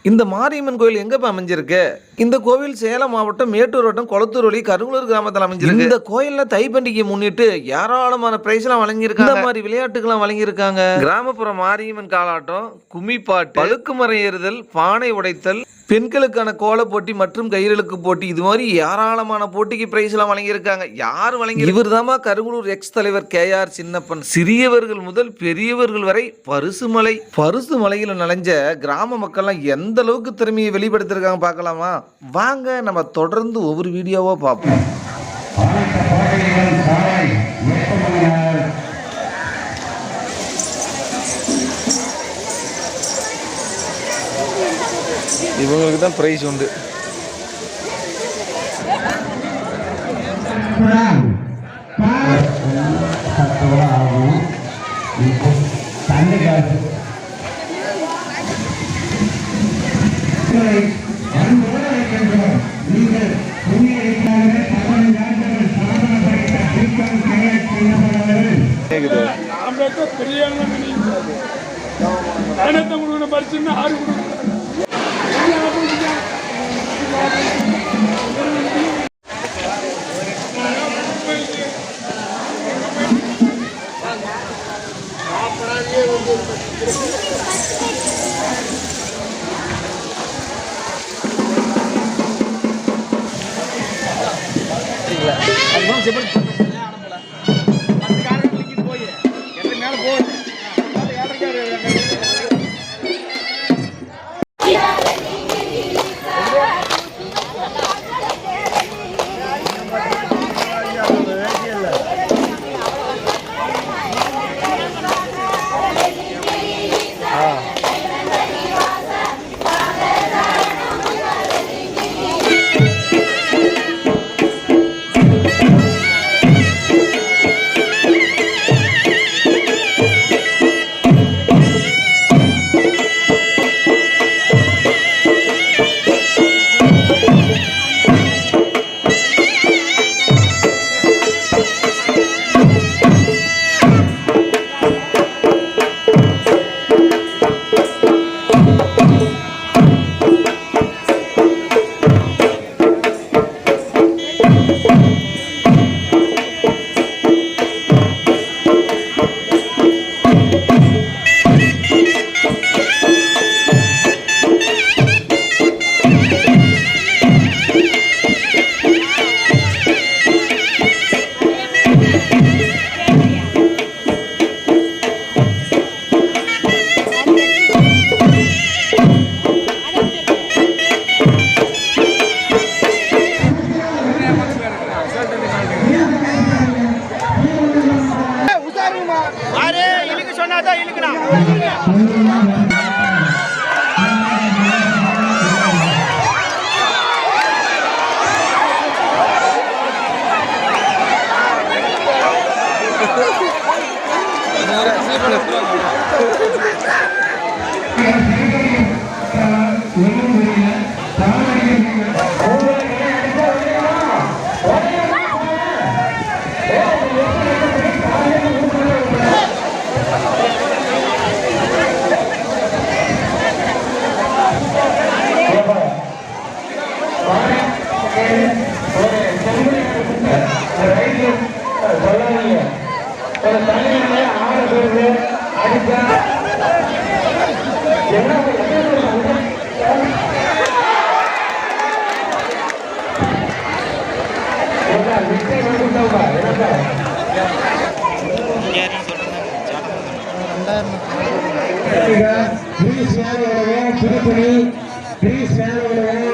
இந்த மாரியம்மன் கோயில் எங்கப்ப அமைஞ்சிருக்கு? இந்த கோவில் சேலம் மாவட்டம் மேட்டூர் வட்டம் கொளத்தூர் வழி கருங்குளூர் கிராமத்தில் அமைஞ்சிருக்கு. இந்த கோயில்ல தை பண்டிகை முன்னிட்டு ஏராளமான பிரைஸ் எல்லாம் வழங்கியிருக்காங்க. இந்த மாதிரி விளையாட்டுகள் வழங்கியிருக்காங்க. கிராமப்புற மாரியம்மன் காலாட்டம், கும்மிப்பாட்டு, பழுக்கு மரம் ஏறுதல், பானை உடைத்தல், பெண்களுக்கான கோல போட்டி மற்றும் கயிறுக்கு போட்டி, இது மாதிரி ஏராளமான போட்டிக்கு பிரைஸ் எல்லாம் வழங்கியிருக்காங்க. யார் வழங்கி? இவர் தாமா கருங்குளூர் எக்ஸ் தலைவர் KR சின்னப்பன். சிறியவர்கள் முதல் பெரியவர்கள் வரை பரிசு மலையில நனைஞ்ச கிராம மக்கள்லாம் எந்த அளவுக்கு திறமையை வெளிப்படுத்திருக்காங்க பார்க்கலாமா? வாங்க நம்ம தொடர்ந்து ஒவ்வொரு வீடியோவா பார்ப்போம். இவங்களுக்கு தான் பிரைஸ் உண்டு.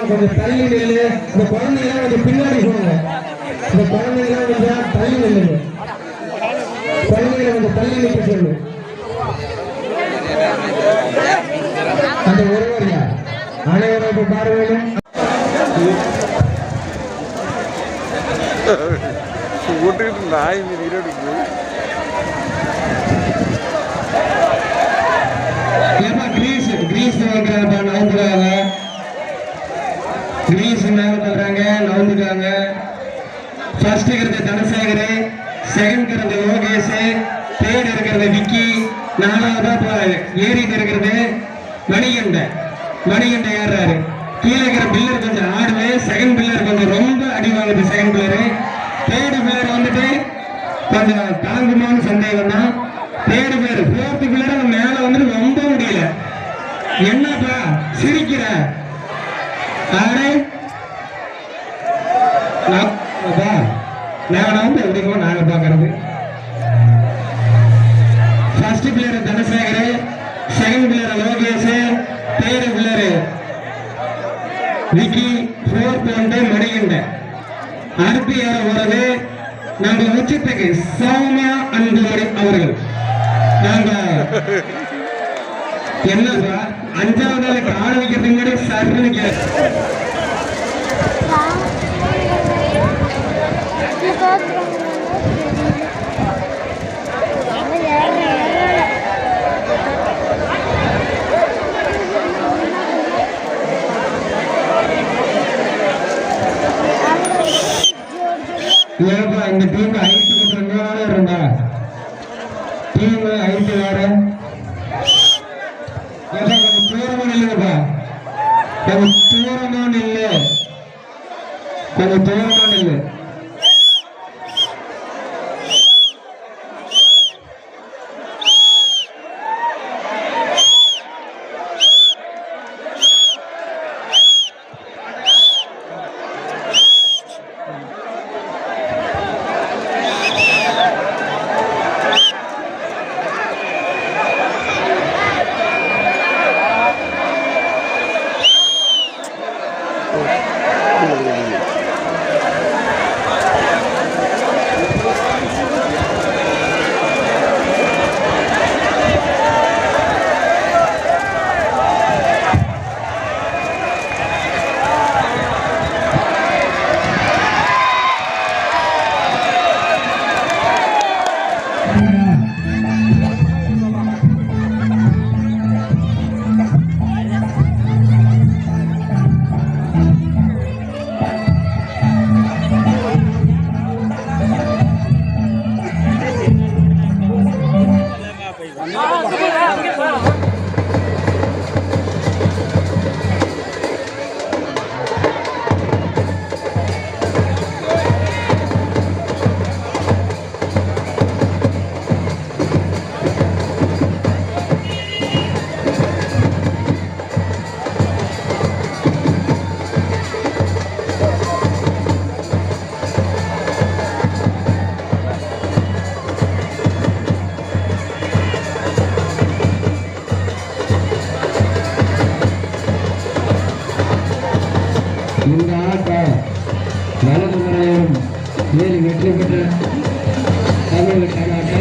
கொஞ்சம் தள்ளி நில்லு. இந்த குழந்தைங்க கொஞ்சம் பின்னாடி போங்க. இந்த குழந்தைங்க கொஞ்சம் தள்ளி நில்லுங்க. குழந்தைகளை கொஞ்சம் தள்ளி நிற்க சொல்லு. அந்த ஒருவரையா அனைவரும் பார்வையிலும் ஓட்டுக்கிட்டு நாய் மீது கிரீஸ் நவுந்துக்காங்க. கிரீஸ் மேல பண்றாங்க, நவுந்துக்காங்க. ஃபர்ஸ்ட் இருக்கிறது தனசேகர், செகண்ட் இருக்கிறது யோகேஷ், தேர்ட் இருக்கிறது விக்கி, நாலாவதா ஏறிட்டு இருக்கிறது மணிகண்டன். மணிகண்ட ஏறாரு. கீழே இருக்கிற பில்லர் கொஞ்சம் ஆடுது. செகண்ட் பில்லர் கொஞ்சம் ரொம்ப அடி வாங்குது. செகண்ட் பில்லரு தேர்டு பில்லர் வந்துட்டு கொஞ்சம் தாங்குமான்னு சந்தேகம் தான். தேர்டு பில்லர் ஃபோர்த்து பில்லர் மேல வந்துட்டு ரொம்ப முடியல. என்னப்பா சிரிக்கிற? நாங்க வந்து எப்படிமோ நாங்க பாக்குறது. First player Dhanasekar, second player Lokesh, third player Vicky, fourth வந்து மணிகண்ட. அடுத்து யார போறது? நம்ம உச்சத்துக்கு சௌமியா அன்புமணி அவர்கள். நாங்க என்னப்பா அஞ்சாவது நாளைக்கு ஆட வைக்கிறதுக்கு முன்னாடி சர்டிபிகேட் ஏப்பா இந்த டீம் ஐட்டு ரெண்டு நாளே இருந்தா டீம் ஐட்டு வேற. ஏப்பா கொஞ்சம் தூரமா நில்லுங்கப்பா. கொஞ்சம் தூரமா நில்லு. கொஞ்சம் தூரமா நில்லு. இந்த ஆட்டம் வலது முறையும் வேறு வெற்றி பெற்ற தமிழ் கர்நாடக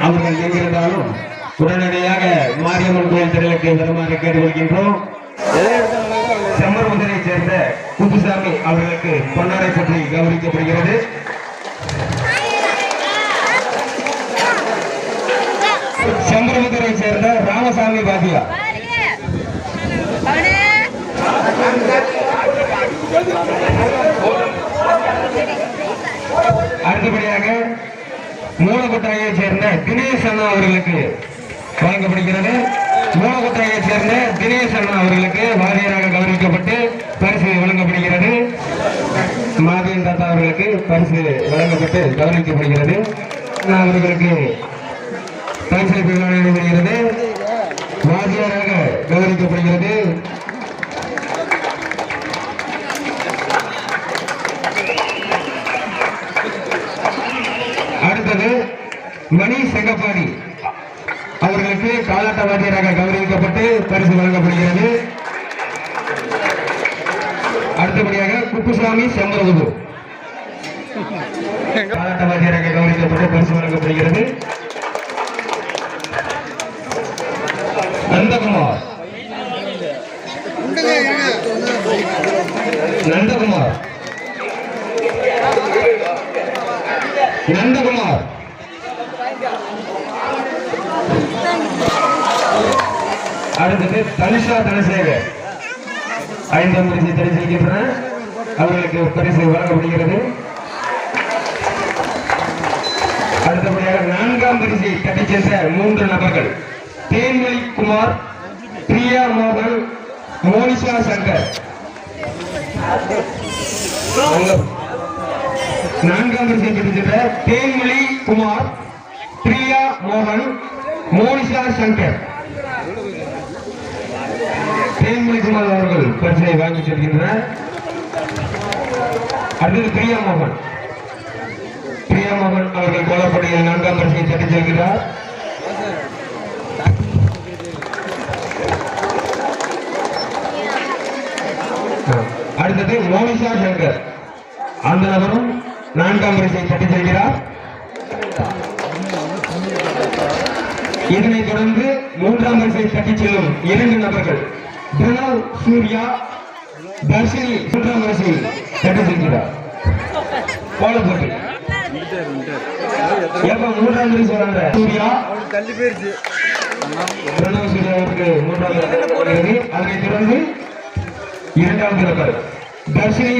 அவர்கள் எங்கிருந்தாலும் உடனடியாக மாரியம்மன் கோயில் திடலுக்கு வருமாறு கேட்டுக்கொள்கின்றோம். செம்மர்முதலை சேர்ந்த குப்புசாமி அவர்களுக்கு பொன்னாடை பற்றி கௌரவிக்கப்படுகிறது. செம்மர்முதலை சேர்ந்த ராமசாமி பாத்தியா அடுத்தபடியாக மூலகுட்டாயை சேர்ந்த தினேஷ் அண்ணா அவர்களுக்கு வழங்கப்படுகிறது. மூலகுட்டாயை சேர்ந்த தினேஷ் அண்ணா அவர்களுக்கு வாரியராக கௌரவிக்கப்பட்டு பரிசு வழங்கப்படுகிறது. மாதேன் தாத்தா அவர்களுக்கு பரிசு வழங்கப்பட்டு கௌரவிக்கப்படுகிறது. அவர்களுக்கு பரிசு வழங்கப்படுகிறது. வாரியராக கௌரவிக்கப்படுகிறது. மணி செங்கப்பாடி அவர்களுக்கு காலாட்ட வாத்தியராக கௌரவிக்கப்பட்டு பரிசு வழங்கப்படுகிறது. அடுத்தபடியாக குப்புசாமி செம்பரகுரு காலாட்ட வாத்தியராக கௌரவிக்கப்பட்டு பரிசு வழங்கப்படுகிறது. நந்தகுமார் நந்தகுமார் நந்தகுமார் அடுத்தது தனுஷா தனசேகர் 5ஆம் பரிசை தெரிவிக்கின்றனர். அவர்களுக்கு பரிசு வழங்கப்படுகிறது. அடுத்தபடியாக 4ஆம் பரிசை தட்டிச் சென்ற 3 நபர்கள் தேன்மொழி குமார், பிரியா மோகன், மோனிஷா சங்கர். 4ஆம் பரிசை தட்டிச் சென்ற தேன்மொழி குமார், பிரியா மோகன், மோனிஷா சங்கர். தேன்மொழி குமார் அவர்கள் பரிசை வாங்கி செல்கின்றனர். அடுத்தது பிரியா மோகன். பிரியா மோகன் அவர்கள் கோலப்படியில் 4ஆம் பரிசை தட்டிச் செல்கிறார். அடுத்தது மோனிஷா சங்கர், அந்த நபரும் 4ஆம் பரிசை தட்டிச் செல்கிறார். இதனைத் தொடர்ந்து 3ஆம் பரிசை தட்டிச் செல்லும் 2 நபர்கள் பிரணவ் சூர்யா, தர்ஷினி 3ஆம் பரிசை தட்டிச் செல்கிறார். கோலப்பட்டி எப்ப 3ஆம் பரிசு வராங்க சூர்யா பிரணவ் சூர்யா அவருக்கு 3ஆம் பரிசு. அதனைத் தொடர்ந்து 2வது நபர் தர்ஷினி.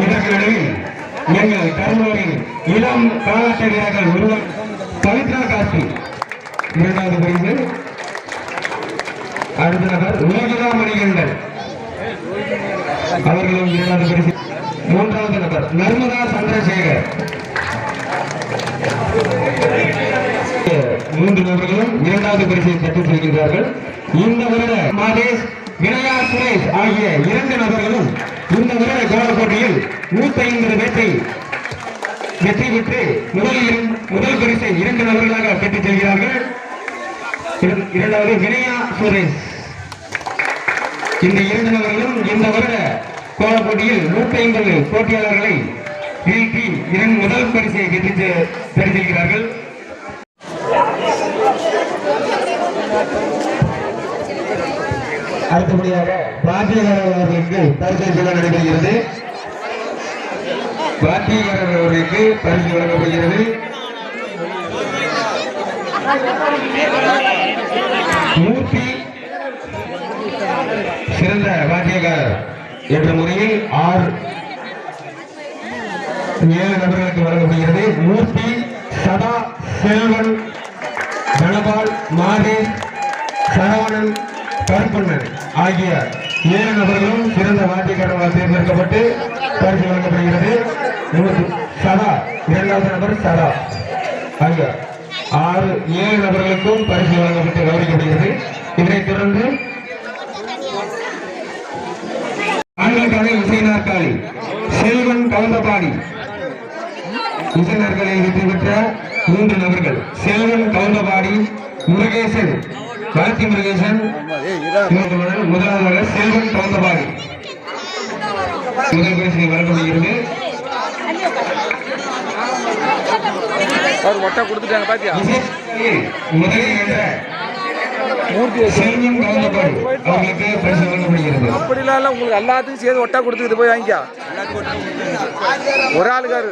இதற்கிடையில் எங்கள் கருமூரின் இளம் காலாட்ட வீரர்கள் ஒருவர் பவித்ரா கார்த்தி 2வது பரிசு. அடுத்த நபர் லோகிதா மணிகண்டன் அவர்களும் 2வது பரிசு. 3வது நபர் நர்மதா சந்திரசேகர். 3 நபர்களும் 2வது பரிசை தட்டிச் செல்கின்றார்கள். இந்த வருட மாதேஷ், வினயா சுரேஷ் ஆகிய 2 நபர்களும் இந்த வருட கோல போட்டியில் 150 பேட்டை வெற்றி பெற்று முதல் பரிசை 2 நபர்களாக பெற்றுச் செல்கிறார்கள். 2வது வினயா சுரேஷ். இந்த 2 நபர்களும் இந்த வருட கோல போட்டியில் 150 போட்டியாளர்களை வீழ்த்தி முதல் பரிசை பெற்று செல்கிறார்கள். அடுத்தபடியாக பாட்டியக்காரர் அவர்களுக்கு பரிசு நடைபெறுகிறது. பாட்டியக்காரர் அவர்களுக்கு பரிசு வழங்கப்படுகிறது. மூர்த்தி சிறந்த வாத்தியக்காரர் என்ற முறையில் 7 நபர்களுக்கு வழங்கப்படுகிறது. மூர்த்தி, சதா, செல்வன், தனபால், மாதேஷ், சரவணன், கருப்பண்ணன் ஆகிய 7 நபர்களும் சிறந்த வாத்தியக்காரர்களால் தேர்ந்தெடுக்கப்பட்டு பரிசு வழங்கப்படுகிறது. சதா 2வது நபர் சதா ஆகிய 7 நபர்களுக்கும் பரிசு வழங்கப்பட்டு கௌரவிக்கப்படுகிறது. இதனைத் தொடர்ந்து ஆண்களுக்கான இசை நாற்காலி செல்வன் கவுந்தபாடி. இசை நாற்காலியில் வெற்றி பெற்ற 3 நபர்கள் செல்வன் கவுந்தபாடி, முருகேசன், கார்த்தி முருகேசன். முதலாவதாக செல்வன் கவுந்தபாடி முதல் பரிசு வழங்கப்படுகிறது. முதலில் என்ற செல்வன் கவுந்தபாடி அவர்களுக்கு பரிசு வழங்கப்படுகிறது. அப்படிலாம் உங்களுக்கு எல்லாத்துக்கும் சேர்த்து ஒட்டா கொடுத்துட்டு போய் வாங்கிக்கா. ஒரு ஆளுக்காரு.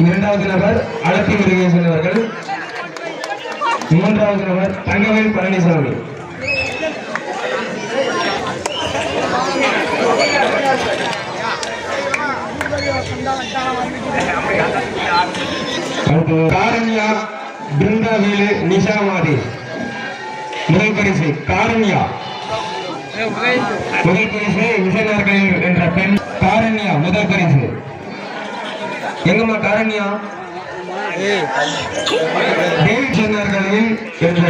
2வது நபர் அலத்தி முருகேசன் அவர்கள். 3வது நபர் தங்கவேல் பழனிசாமி. காரண்யா, பிருந்தாவேலு, நிஷாமாதி. முதல் பரிசு காரண்யா. முதல் பரிசு விசைநார்கள் என்ற பெண் காரண்யா முதல் பரிசு. எங்கம்மா காரண்யா? டேவிட் சொன்னார்களில் என்ற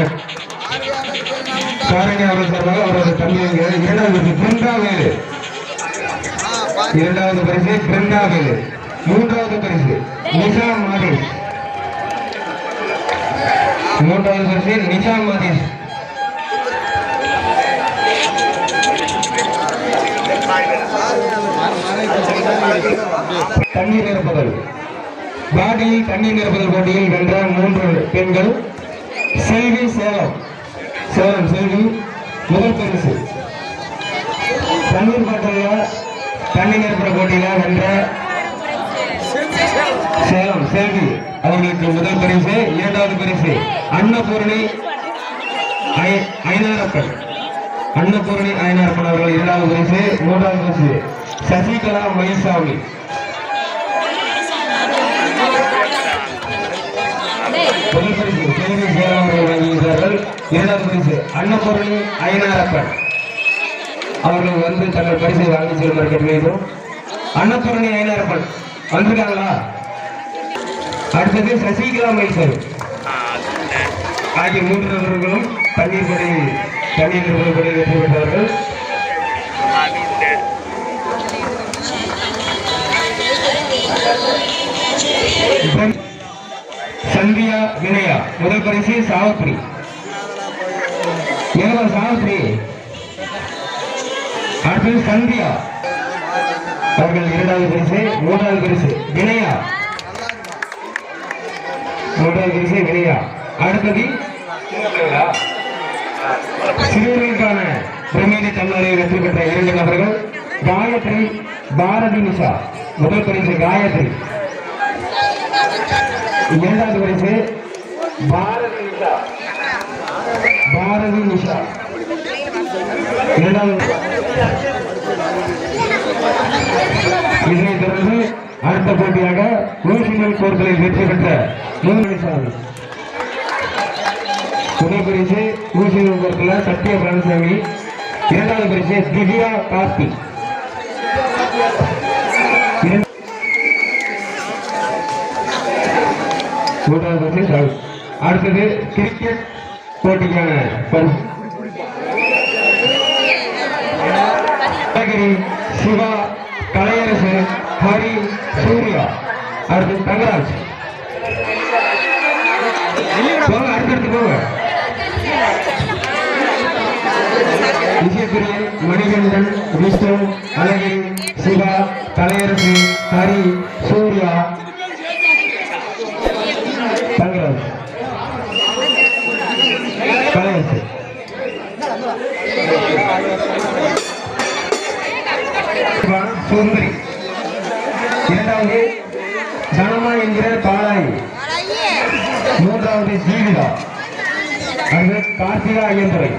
சாரணி அவர்கள் சார்பாக அவரது தம்பி இரண்டாவது பிருந்தாவேலு, இரண்டாவது பரிசு பிருந்தாவேலு, மூன்றாவது பரிசு நிஷா மாதேஷ், மூன்றாவது பரிசு நிஷா மாதேஷ், தண்ணீர் நிரப்புதல் பாடியில் தண்ணீர் நிரப்புதல் போட்டியில் வென்ற 3 பெண்கள் செல்வி சேலம் செல்வி முதல் பரிசு. தண்ணீர் பாட்டில தண்ணீர் நிரப்புற போட்டியில வென்ற சேலம் செல்வி அவர்களுக்கு முதல் பரிசு. இரண்டாவது பரிசு அன்னபூரணி ஐநாரப்பன், அன்னபூரணி ஐநாரப்பன் அவர்கள் இரண்டாவது பரிசு. மூன்றாவது பரிசு சசிகலா மயில்சாமி, முதல் பரிசு செல்வி சேலம் அவர்கள் வழங்குகிறார்கள். இரண்டாவது பரிசு அன்னபூரணி ஐநாரப்பன் அவர்கள் வந்து தங்கள் பரிசை வாங்கி செல்லுமாறு கேட்டுக்கிறோம். அன்னபூரணி ஐநாரப்பன் வந்திருக்காங்களா? அடுத்தது சசிகலா மயில்சாமி ஆகிய 3 நபர்களும் தண்ணீர் நிறுவனப்படி வெற்றி பெற்றவர்கள். சந்தியா வினயா முதல் பரிசு சாவித்ரி, சாவித்ரி. அடுத்தது சந்தியா அவர்கள் இரண்டாவது பரிசு. மூன்றாவது பரிசு வினயா, மூன்றாவது பரிசு வினயா. அடுத்தது சிறுவர்களுக்கான பிரமேதி தமிழரை வெற்றி பெற்ற 2 நபர்கள் காயத்ரி பாரதி நிஷா, முதல் பரிசு காயத்ரி, இரண்டாவது பரிசு பாரதி நிஷா, இரண்டாவது. இதனைத் தொடர்ந்து அடுத்த போட்டியாக ஊசிகள் கோர்களில் வெற்றி பெற்ற 3 நிமிஷம் முதல் பரிசு ஊசிகள் கோர்களில் சத்ய பழனிசாமி, இரண்டாவது பரிசு திவ்யா கார்த்தி, மூன்றாவது பரிசு. அடுத்தது கிரிக்கெட் போட்டிக்கான பரிசு சிவா, கலையரசு, ஹரி, சூர்யா. அடுத்து தங்கராஜ். அடுத்தடுத்து போங்க. விஜயபிரியன், மணிகண்டன், விஷ்ணு, அழகிரி, சிவா, கலையரசு, ஹரி, சூர்யா, தங்கராஜ், கலையரசு. சுந்தரி. இரண்டாவது தனமா என்கிற பாலாயி. மூன்றாவது ஜீவிதா. அடுத்து கார்த்திகா ஐயந்துரை,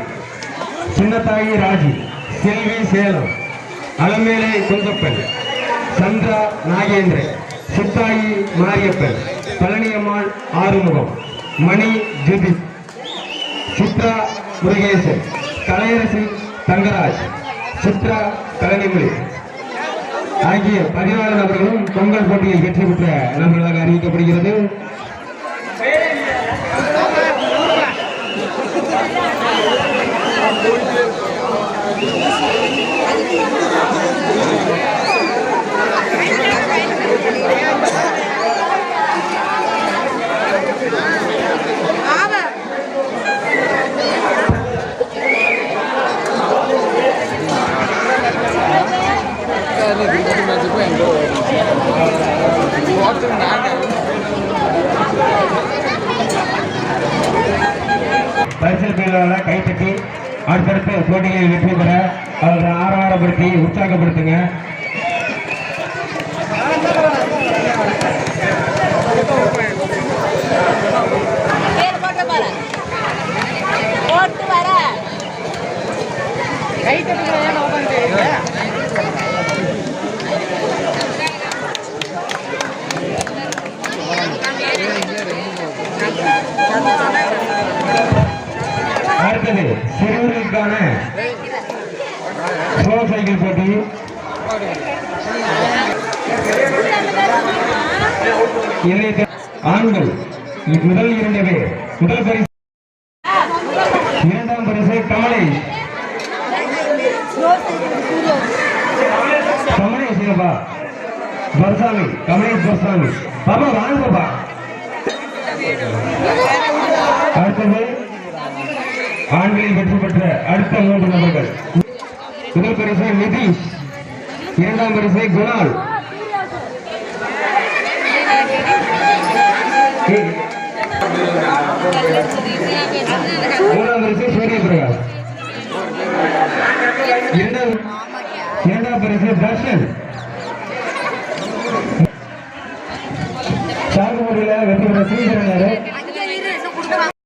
சின்னத்தாயி ராஜி, செல்வி சேலம், அலமேலை குந்தப்பன், சந்திரா நாகேந்திரன், சித்தாயி மாரியப்பன், பழனியம்மாள் ஆறுமுகம், மணி ஜுதி, சித்ரா முருகேசன், கலையரசி தங்கராஜ், சித்ரா கலனிமொழி ஆகிய 14 நபர்களும் பொங்கல் போட்டியில் வெற்றி பெற்ற நபர்களாக அறிவிக்கப்படுகிறது. பரிசல் பெறுவதால் கைப்பற்றி அடுத்தடுத்து போட்டிகளில் வெற்றி பெற அவர்களை ஆரவாரப்படுத்தி உற்சாகப்படுத்துங்க. அடுத்தது சிறுவர்களுக்கான ஸ்லோ சைக்கிள் போட்டி. ஆண்கள் முதல் 2 பேர். முதல் பரிசு, இரண்டாம் பரிசு கமலை வாங்கப்பா. பர்சாமி, கமலேஷ் பர்சாமி. பாப்பா வாங்கப்பா. அடுத்தது ஆண்களில் வெற்றி பெற்ற அடுத்த 3 நபர்கள். முதல் பரிசு நிதிஷ், இரண்டாம் பரிசு குணால், மூணாம் பரிசு சூரிய பிரகாஷ், இரண்டாம் பரிசு தர்ஷன்,